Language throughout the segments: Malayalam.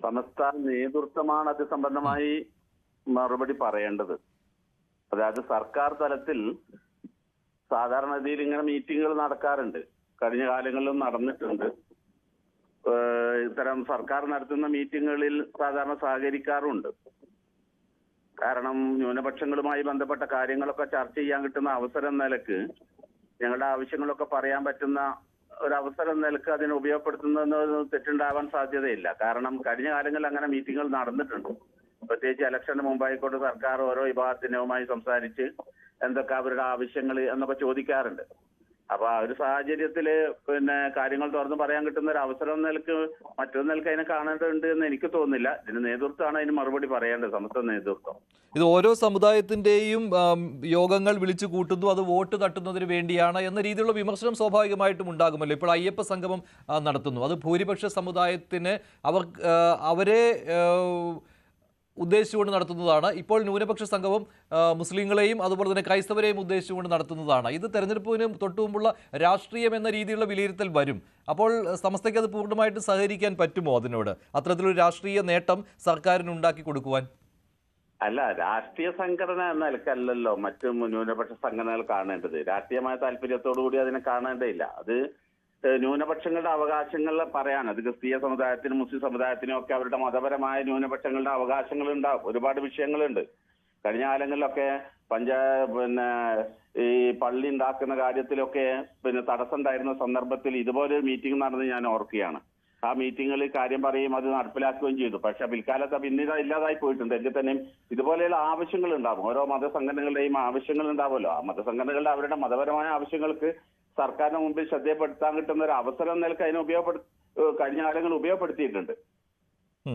സമസ്ത നേതൃത്വമാണ് അത് സംബന്ധമായി മറുപടി പറയേണ്ടത്. അതായത് സർക്കാർ തലത്തിൽ സാധാരണഗതിയിൽ ഇങ്ങനെ മീറ്റിങ്ങുകൾ നടക്കാറുണ്ട്, കഴിഞ്ഞ കാലങ്ങളിലും നടന്നിട്ടുണ്ട്. ഇത്തരം സർക്കാർ നടത്തുന്ന മീറ്റിങ്ങുകളിൽ സാധാരണ സഹകരിക്കാറുണ്ട്. കാരണം ന്യൂനപക്ഷങ്ങളുമായി ബന്ധപ്പെട്ട കാര്യങ്ങളൊക്കെ ചർച്ച ചെയ്യാൻ കിട്ടുന്ന അവസരം നിലക്ക്, ഞങ്ങളുടെ ആവശ്യങ്ങളൊക്കെ പറയാൻ പറ്റുന്ന ഒരവസരം നിലക്ക് അതിനെ ഉപയോഗപ്പെടുത്തുന്നത് തെറ്റുണ്ടാവാൻ സാധ്യതയില്ല. കാരണം കഴിഞ്ഞ കാലങ്ങളിൽ അങ്ങനെ മീറ്റിങ്ങുകൾ നടന്നിട്ടുണ്ട്. പ്രത്യേകിച്ച് ഇലക്ഷന് മുമ്പായിക്കൊണ്ട് സർക്കാർ ഓരോ വിഭാഗത്തിനുമായി സംസാരിച്ച് എന്തൊക്കെ അവരുടെ ആവശ്യങ്ങൾ എന്നൊക്കെ ചോദിക്കാറുണ്ട്. അപ്പൊ ആ ഒരു സാഹചര്യത്തില് കാര്യങ്ങൾ തുറന്ന് പറയാൻ കിട്ടുന്ന ഒരു അവസരം നിലക്ക് മറ്റൊരു നിലക്ക് അതിനെ കാണേണ്ടതുണ്ട് എന്ന് എനിക്ക് തോന്നുന്നില്ല. ഇതിന് നേതൃത്വമാണ് അതിന് മറുപടി പറയേണ്ടത്, സമസ്ത നേതൃത്വം. ഇത് ഓരോ സമുദായത്തിന്റെയും യോഗങ്ങൾ വിളിച്ചു കൂട്ടുന്നു, അത് വോട്ട് തട്ടുന്നതിന് വേണ്ടിയാണ് എന്ന രീതിയിലുള്ള വിമർശനം സ്വാഭാവികമായിട്ടും ഉണ്ടാകുമല്ലോ. ഇപ്പോൾ അയ്യപ്പ സംഗമം നടത്തുന്നു, അത് ഭൂരിപക്ഷ സമുദായത്തിന് അവരെ ഉദ്ദേശിച്ചുകൊണ്ട് നടത്തുന്നതാണ്. ഇപ്പോൾ ന്യൂനപക്ഷ സംഘവും മുസ്ലിങ്ങളെയും അതുപോലെ തന്നെ ക്രൈസ്തവരെയും ഉദ്ദേശിച്ചുകൊണ്ട് നടത്തുന്നതാണ്. ഇത് തെരഞ്ഞെടുപ്പിന് തൊട്ടുമുമ്പുള്ള രാഷ്ട്രീയം എന്ന രീതിയിലുള്ള വിലയിരുത്തൽ വരും. അപ്പോൾ സമസ്തയ്ക്ക് അത് പൂർണ്ണമായിട്ട് സഹകരിക്കാൻ പറ്റുമോ? അതിനോട് അത്തരത്തിലൊരു രാഷ്ട്രീയ നേട്ടം സർക്കാരിന് ഉണ്ടാക്കി കൊടുക്കുവാൻ? അല്ല, രാഷ്ട്രീയ സംഘടന എന്ന നിലക്കല്ലല്ലോ മറ്റു ന്യൂനപക്ഷ സംഘടനകൾ കാണേണ്ടത്. രാഷ്ട്രീയമായ താല്പര്യത്തോടു കൂടി അതിനെ കാണേണ്ടതില്ല. അത് ന്യൂനപക്ഷങ്ങളുടെ അവകാശങ്ങൾ പറയാൻ, അത് ക്രിസ്തീയ സമുദായത്തിനും മുസ്ലിം സമുദായത്തിനും ഒക്കെ അവരുടെ മതപരമായ ന്യൂനപക്ഷങ്ങളുടെ അവകാശങ്ങൾ ഉണ്ടാവും. ഒരുപാട് വിഷയങ്ങളുണ്ട്. കഴിഞ്ഞ കാലങ്ങളിലൊക്കെ ഈ പള്ളി ഉണ്ടാക്കുന്ന കാര്യത്തിലൊക്കെ തടസ്സം ഉണ്ടായിരുന്ന സന്ദർഭത്തിൽ ഇതുപോലെ ഒരു മീറ്റിംഗ് നടന്ന് ഞാൻ ഓർക്കുകയാണ്. ആ മീറ്റിങ്ങുകളിൽ കാര്യം പറയും, അത് നടപ്പിലാക്കുകയും ചെയ്തു. പക്ഷെ പിൽക്കാലത്ത് പിന്നീട് ഇല്ലാതായി പോയിട്ടുണ്ട്. എങ്കിൽ തന്നെയും ഇതുപോലെയുള്ള ആവശ്യങ്ങൾ ഉണ്ടാവും. ഓരോ മതസംഘടനകളുടെയും ആവശ്യങ്ങൾ ഉണ്ടാവുമല്ലോ. ആ മതസംഘടനകളുടെ അവരുടെ മതപരമായ ആവശ്യങ്ങൾക്ക് സർക്കാരിന് മുമ്പിൽ ശ്രദ്ധപ്പെടുത്താൻ കിട്ടുന്ന ഒരു അവസരം നിലക്ക് അതിനെ കഴിഞ്ഞ കാലങ്ങളിൽ ഉപയോഗപ്പെടുത്തിയിട്ടുണ്ട്.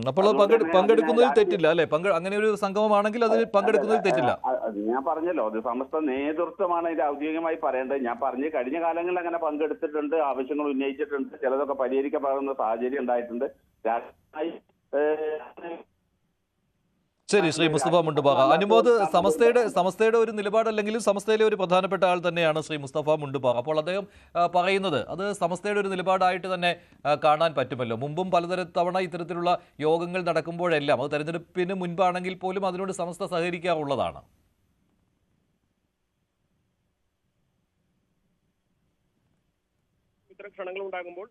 അപ്പോൾ പങ്കെടുക്കുന്നതിൽ തെറ്റില്ല അല്ലെ? അങ്ങനെ ഒരു സംഗമമാണെങ്കിൽ അതിൽ പങ്കെടുക്കുന്നതിൽ തെറ്റില്ല. ഞാൻ പറഞ്ഞല്ലോ, അത് സമസ്ത നേതൃത്വമാണ് ഇത് ഔദ്യോഗികമായി പറയേണ്ടത്. ഞാൻ പറഞ്ഞു, കഴിഞ്ഞ കാലങ്ങളിൽ അങ്ങനെ പങ്കെടുത്തിട്ടുണ്ട്, ആവശ്യങ്ങൾ ഉന്നയിച്ചിട്ടുണ്ട്, ചിലതൊക്കെ പരിഹരിക്കപ്പെടുന്ന സാഹചര്യം ഉണ്ടായിട്ടുണ്ട്. ശരി, ശ്രീ മുസ്തഫ മുണ്ടുപാറ. അനുമോദ് സമസ്തയുടെ ഒരു നിലപാടല്ലെങ്കിലും സമസ്തയിലെ ഒരു പ്രധാനപ്പെട്ട ആൾ തന്നെയാണ് ശ്രീ മുസ്തഫ മുണ്ടുപാറ. അപ്പോൾ അദ്ദേഹം പറയുന്നത് അത് സമസ്തയുടെ ഒരു നിലപാടായിട്ട് തന്നെ കാണാൻ പറ്റുമല്ലോ. മുമ്പും തവണ ഇത്തരത്തിലുള്ള യോഗങ്ങൾ നടക്കുമ്പോഴെല്ലാം, അത് തെരഞ്ഞെടുപ്പിന് മുൻപാണെങ്കിൽ പോലും അതിനോട് സമസ്ത സഹകരിക്കാറുള്ളതാണ്. ഇത്തരം ക്ഷണങ്ങൾ ഉണ്ടാകുമ്പോൾ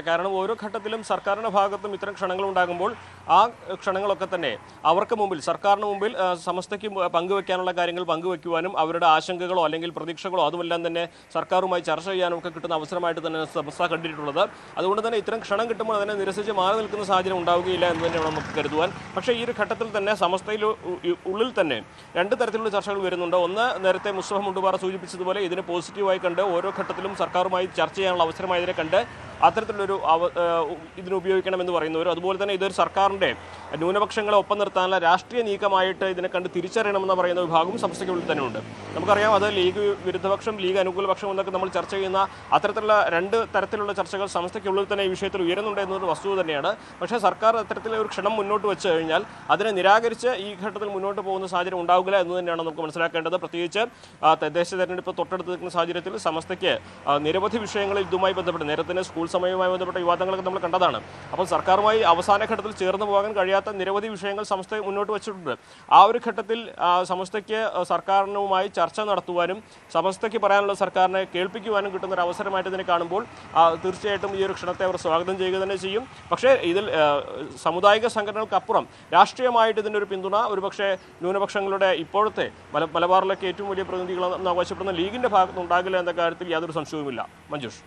കാരണം ഓരോ ഘട്ടത്തിലും സർക്കാരിൻ്റെ ഭാഗത്തും ഇത്തരം ക്ഷണങ്ങൾ ഉണ്ടാകുമ്പോൾ ആ ക്ഷണങ്ങളൊക്കെ തന്നെ അവർക്ക് മുമ്പിൽ, സർക്കാരിന് മുമ്പിൽ സമസ്തയ്ക്ക് പങ്കുവെക്കാനുള്ള കാര്യങ്ങൾ പങ്കുവെക്കുവാനും അവരുടെ ആശങ്കകളോ അല്ലെങ്കിൽ പ്രതീക്ഷകളോ അതുമെല്ലാം തന്നെ സർക്കാരുമായി ചർച്ച ചെയ്യാനും ഒക്കെ കിട്ടുന്ന അവസരമായിട്ട് തന്നെ സമസ്ത കണ്ടിട്ടുള്ളത്. അതുകൊണ്ട് തന്നെ ഇത്തരം ക്ഷണം കിട്ടുമ്പോൾ അതിനെ നിരസിച്ച് മാറി നിൽക്കുന്ന സാഹചര്യം ഉണ്ടാവുകയില്ല എന്ന് തന്നെയാണ് നമുക്ക് കരുതുവാൻ. പക്ഷേ ഈ ഒരു ഘട്ടത്തിൽ തന്നെ സമസ്തയിൽ ഉള്ളിൽ തന്നെ രണ്ട് തരത്തിലുള്ള ചർച്ചകൾ വരുന്നുണ്ട്. ഒന്ന്, നേരത്തെ മുസ്തഫ മുണ്ടുപാറ സൂചിപ്പിച്ചതുപോലെ ഇതിനെ പോസിറ്റീവായി കണ്ട് ഓരോ ഘട്ടത്തിലും സർക്കാരുമായി ചർച്ച ചെയ്യാനുള്ള അവസരമായി ഇതിനെ കണ്ട് അത്തരത്തിലൊരു ഇതിന് ഉപയോഗിക്കണമെന്ന് പറയുന്നവരും, അതുപോലെ തന്നെ ഇതൊരു സർക്കാരിൻ്റെ ന്യൂനപക്ഷങ്ങളെ ഒപ്പം നിർത്താനുള്ള രാഷ്ട്രീയ നീക്കമായിട്ട് ഇതിനെ കണ്ട് തിരിച്ചറിയണമെന്ന് പറയുന്ന വിഭാഗം സംസ്ഥയ്ക്കുള്ളിൽ തന്നെയുണ്ട്. നമുക്കറിയാം, അത് ലീഗ് വിരുദ്ധപക്ഷം, ലീഗ് അനുകൂലപക്ഷം എന്നൊക്കെ നമ്മൾ ചർച്ച ചെയ്യുന്ന അത്തരത്തിലുള്ള രണ്ട് തരത്തിലുള്ള ചർച്ചകൾ സംസ്ഥയ്ക്കുള്ളിൽ തന്നെ ഈ വിഷയത്തിൽ ഉയരുന്നുണ്ട് എന്നൊരു വസ്തുത തന്നെയാണ്. പക്ഷേ സർക്കാർ അത്തരത്തിലുള്ള ഒരു ക്ഷണം മുന്നോട്ട് വെച്ച് കഴിഞ്ഞാൽ അതിനെ നിരാകരിച്ച് ഈ ഘട്ടത്തിൽ മുന്നോട്ട് പോകുന്ന സാഹചര്യം ഉണ്ടാവില്ല എന്ന് തന്നെയാണ് നമുക്ക് മനസ്സിലാക്കേണ്ടത്. പ്രത്യേകിച്ച് തദ്ദേശ തെരഞ്ഞെടുപ്പ് തൊട്ടടുത്ത് നിൽക്കുന്ന സാഹചര്യത്തിൽ സമസ്തയ്ക്ക് നിരവധി വിഷയങ്ങളിൽ ഇതുമായി ബന്ധപ്പെട്ട് നേരത്തെ സ്കൂൾ സമയവുമായി ബന്ധപ്പെട്ട വിവാദങ്ങളൊക്കെ നമ്മൾ കണ്ടതാണ്. അപ്പോൾ സർക്കാരുമായി അവസാന ഘട്ടത്തിൽ ചേർന്ന് പോകാൻ കഴിയാത്ത നിരവധി വിഷയങ്ങൾ സമസ്ത മുന്നോട്ട് വെച്ചിട്ടുണ്ട്. ആ ഒരു ഘട്ടത്തിൽ സമസ്തയ്ക്ക് സർക്കാരിനുമായി ചർച്ച നടത്തുവാനും സമസ്തയ്ക്ക് പറയാനുള്ള സർക്കാരിനെ കേൾപ്പിക്കുവാനും കിട്ടുന്ന ഒരു അവസരമായിട്ട് ഇതിനെ കാണുമ്പോൾ തീർച്ചയായിട്ടും ഈ ഒരു ക്ഷണത്തെ അവർ സ്വാഗതം ചെയ്യുക തന്നെ ചെയ്യും. പക്ഷേ ഇതിൽ സാമുദായിക സംഘടനകൾക്കപ്പുറം രാഷ്ട്രീയമായിട്ട് ഇതിൻ്റെ ഒരു പിന്തുണ ഒരുപക്ഷെ ന്യൂനപക്ഷങ്ങളുടെ ഇപ്പോഴത്തെ മലബാറിലൊക്കെ ഏറ്റവും വലിയ പ്രതിനിധികളെന്ന് അവകാശപ്പെടുന്ന ലീഗിൻ്റെ ഭാഗത്തുനിന്ന് ഉണ്ടാകില്ല എന്ന കാര്യത്തിൽ യാതൊരു സംശയവുമില്ല. മഞ്ജുഷ്.